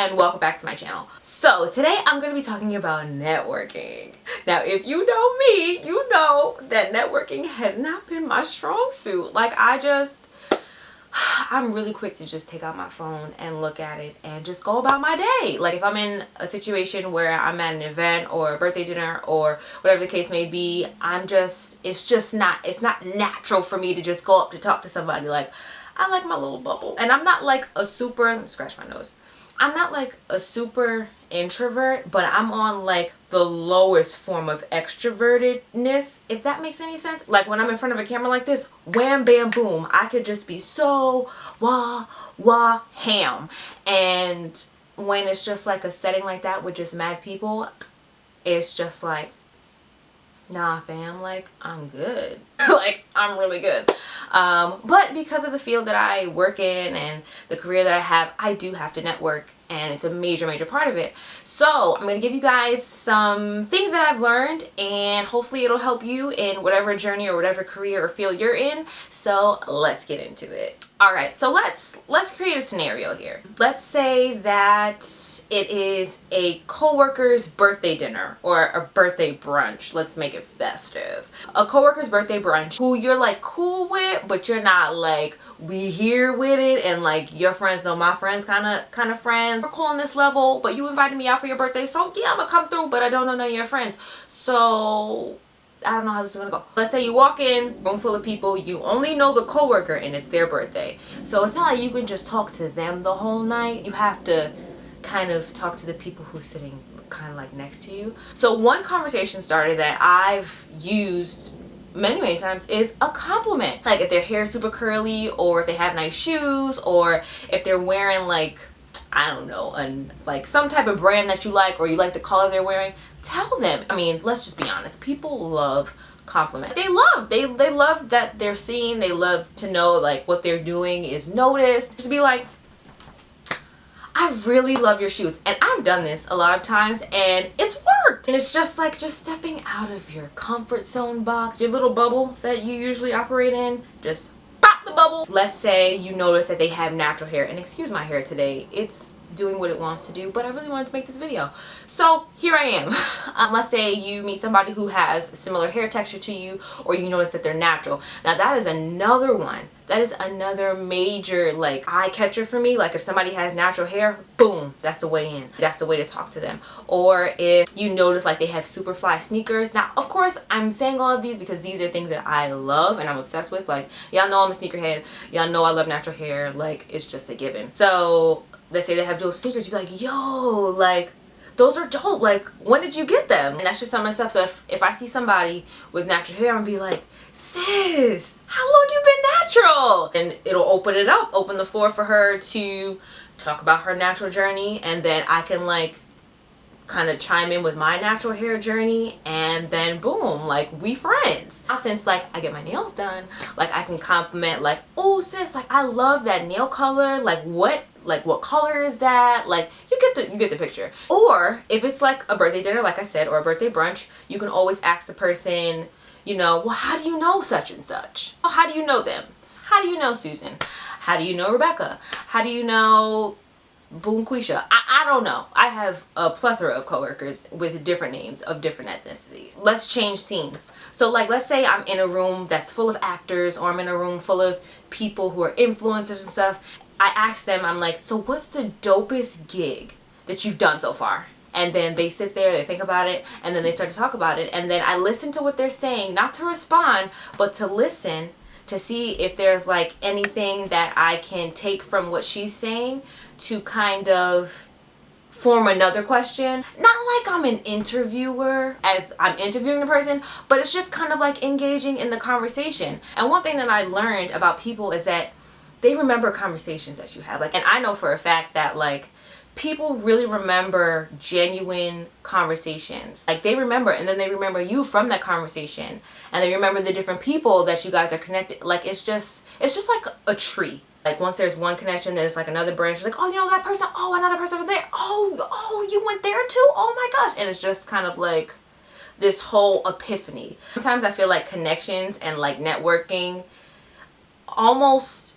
and welcome back to my channel. So today I'm going to be talking about networking. Now if you know me, you know that networking has not been my strong suit. Like I'm really quick to just take out my phone and look at it and just go about my day. Like if I'm in a situation where I'm at an event or a birthday dinner or whatever the case may be, it's not natural for me to just go up to talk to somebody. Like I like my little bubble. And I'm not like a super, let me scratch my nose. I'm not like a super introvert, but I'm on like the lowest form of extrovertedness, if that makes any sense. Like when I'm in front of a camera like this, wham bam boom, I could just be so wah wah ham. And when it's just like a setting like that with just mad people, it's just like, nah fam, like I'm good. Like I'm really good. But because of the field that I work in and the career that I have, I do have to network, and it's a major part of it. So I'm going to give you guys some things that I've learned, and hopefully it'll help you in whatever journey or whatever career or field you're in. So let's get into it. Alright, so let's create a scenario here. Let's say that it is a coworker's birthday dinner or a birthday brunch. Let's make it festive. A coworker's birthday brunch who you're like cool with, but you're not like we here with it, and like your friends know my friends kind of friends. We're cool on this level, but you invited me out for your birthday, so yeah, I'm gonna come through, but I don't know none of your friends. So I don't know how this is gonna go. Let's say you walk in, room full of people, you only know the coworker and it's their birthday. So it's not like you can just talk to them the whole night. You have to kind of talk to the people who's sitting kind of like next to you. So one conversation starter that I've used many times is a compliment. Like if their hair is super curly, or if they have nice shoes, or if they're wearing like, I don't know, like some type of brand that you like, or you like the color they're wearing, tell them. I mean, let's just be honest. People love compliments. They love that they're seen. They love to know like what they're doing is noticed. Just be like, I really love your shoes. And I've done this a lot of times and it's worked. And it's just like just stepping out of your comfort zone box, your little bubble that you usually operate in. Just pop the bubble. Let's say you notice that they have natural hair, and excuse my hair today, it's doing what it wants to do, but I really wanted to make this video, so here I am. Let's say you meet somebody who has a similar hair texture to you, or you notice that they're natural. Now that is another one. That is another major like eye catcher for me. Like if somebody has natural hair, boom, that's the way in. That's the way to talk to them. Or if you notice like they have super fly sneakers. Now of course I'm saying all of these because these are things that I love and I'm obsessed with. Like y'all know I'm a sneakerhead. Y'all know I love natural hair. Like it's just a given. So let's say they have dual sneakers, you'd be like, yo, like those are dope, like when did you get them? And that's just some of the stuff. So if I see somebody with natural hair, I'm gonna be like, sis, how long you been natural? And it'll open the floor for her to talk about her natural journey, and then I can like kind of chime in with my natural hair journey, and then boom, like we friends. Now since like I get my nails done, like I can compliment like, oh sis, like I love that nail color, like what color is that? Like you get the picture. Or if it's like a birthday dinner, like I said, or a birthday brunch, you can always ask the person, you know, well, how do you know such and such? Oh, how do you know them? How do you know Susan? How do you know Rebecca? How do you know Boom Quisha? I don't know. I have a plethora of coworkers with different names of different ethnicities. Let's change scenes. So like let's say I'm in a room that's full of actors, or I'm in a room full of people who are influencers and stuff. I ask them, I'm like, so what's the dopest gig that you've done so far? And then they sit there, they think about it, and then they start to talk about it, and then I listen to what they're saying, not to respond, but to listen, to see if there's like anything that I can take from what she's saying to kind of form another question. Not like I'm an interviewer as I'm interviewing the person, but it's just kind of like engaging in the conversation. And one thing that I learned about people is that they remember conversations that you have. Like, and I know for a fact that like people really remember genuine conversations. Like they remember, and then they remember you from that conversation, and they remember the different people that you guys are connected. Like it's just like a tree. Like once there's one connection, there's like another branch. It's like, oh, you know that person? Oh, another person over there. Oh, you went there too? Oh my gosh. And it's just kind of like this whole epiphany. Sometimes I feel like connections and like networking almost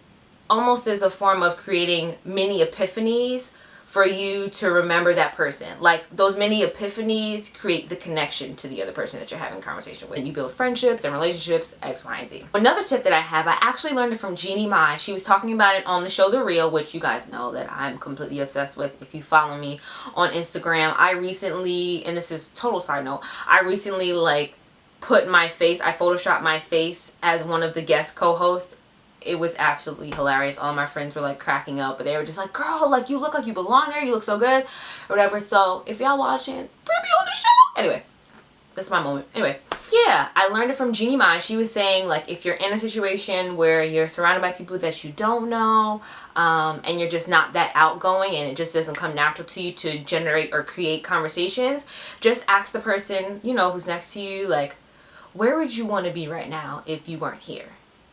is a form of creating mini epiphanies for you to remember that person. Like, those mini epiphanies create the connection to the other person that you're having a conversation with. And you build friendships and relationships, X, Y, and Z. Another tip that I have, I actually learned it from Jeannie Mai. She was talking about it on the show The Real, which you guys know that I'm completely obsessed with if you follow me on Instagram. I recently, and this is total side note, I recently like put my face, I photoshopped my face as one of the guest co-hosts. It was absolutely hilarious. All my friends were like cracking up, but they were just like, girl, like you look like you belong there, you look so good, or whatever. So if y'all watching, bring me on the show. Anyway, this is my moment. Anyway, yeah, I learned it from Jeannie Mai. She was saying, like, if you're in a situation where you're surrounded by people that you don't know, and you're just not that outgoing and it just doesn't come natural to you to generate or create conversations, just ask the person, you know, who's next to you, like, where would you want to be right now if you weren't here?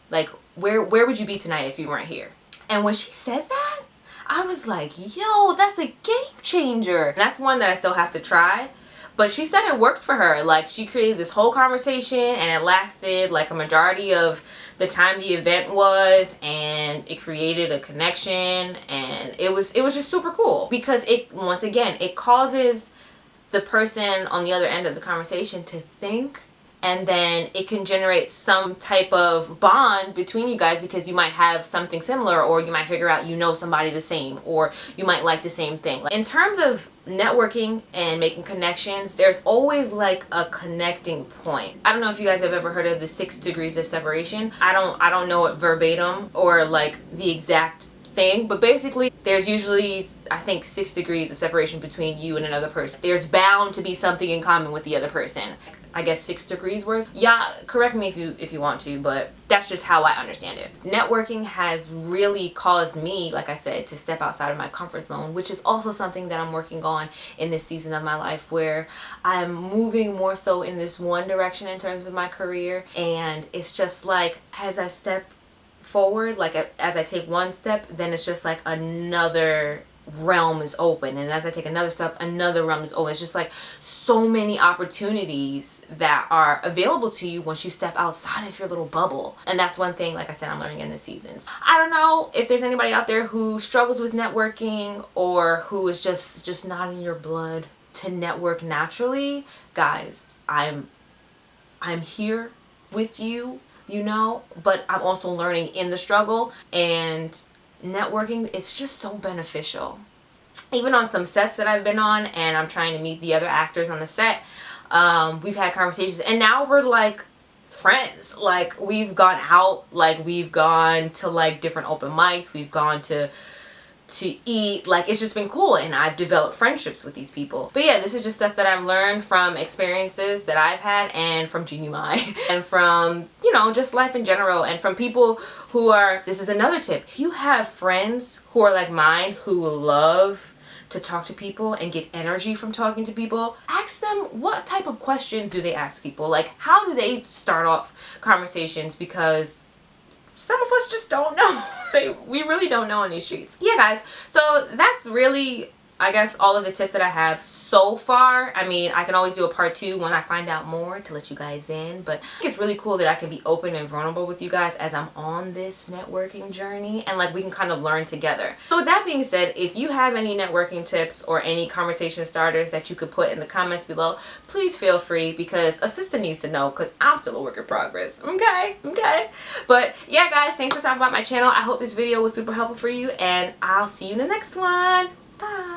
Like, where would you be tonight if you weren't here? And when she said that, I was like, yo, that's a game changer. And that's one that I still have to try. But she said it worked for her. Like, she created this whole conversation and it lasted like a majority of the time the event was, and it created a connection, and it was just super cool because it, once again, it causes the person on the other end of the conversation to think, and then it can generate some type of bond between you guys because you might have something similar, or you might figure out you know somebody the same, or you might like the same thing. In terms of networking and making connections, there's always like a connecting point. I don't know if you guys have ever heard of the 6 degrees of separation. I don't know it verbatim or like the exact thing, but basically there's usually, I think, 6 degrees of separation between you and another person. There's bound to be something in common with the other person. I guess 6 degrees worth. Yeah, correct me if you want to, but that's just how I understand it. Networking has really caused me, like I said, to step outside of my comfort zone, which is also something that I'm working on in this season of my life, where I'm moving more so in this one direction in terms of my career. And it's just like, as I step forward, like as I take one step, then it's just like another realm is open, and as I take another step, another realm is open. It's just like so many opportunities that are available to you once you step outside of your little bubble. And that's one thing, like I said, I'm learning in this season. I don't know if there's anybody out there who struggles with networking, or who is just not in your blood to network naturally. Guys, I'm here with you, you know, but I'm also learning in the struggle, and networking, it's just so beneficial. Even on some sets that I've been on, and I'm trying to meet the other actors on the set, we've had conversations, and now we're like friends. Like, we've gone out, like we've gone to like different open mics, we've gone to eat. Like, it's just been cool, and I've developed friendships with these people. But yeah, this is just stuff that I've learned from experiences that I've had, and from Jeannie Mai, and from, you know, just life in general, and from people who are, this is another tip, if you have friends who are like mine, who love to talk to people and get energy from talking to people, ask them what type of questions do they ask people. Like, how do they start off conversations, because some of us just don't know. We really don't know on these streets. Yeah, guys, so that's really, I guess, all of the tips that I have so far. I mean, I can always do a part 2 when I find out more to let you guys in, but I think it's really cool that I can be open and vulnerable with you guys as I'm on this networking journey, and like we can kind of learn together. So with that being said, if you have any networking tips or any conversation starters that you could put in the comments below, please feel free, because a sister needs to know, because I'm still a work in progress. Okay? But yeah, guys, thanks for stopping by my channel. I hope this video was super helpful for you, and I'll see you in the next one. Bye.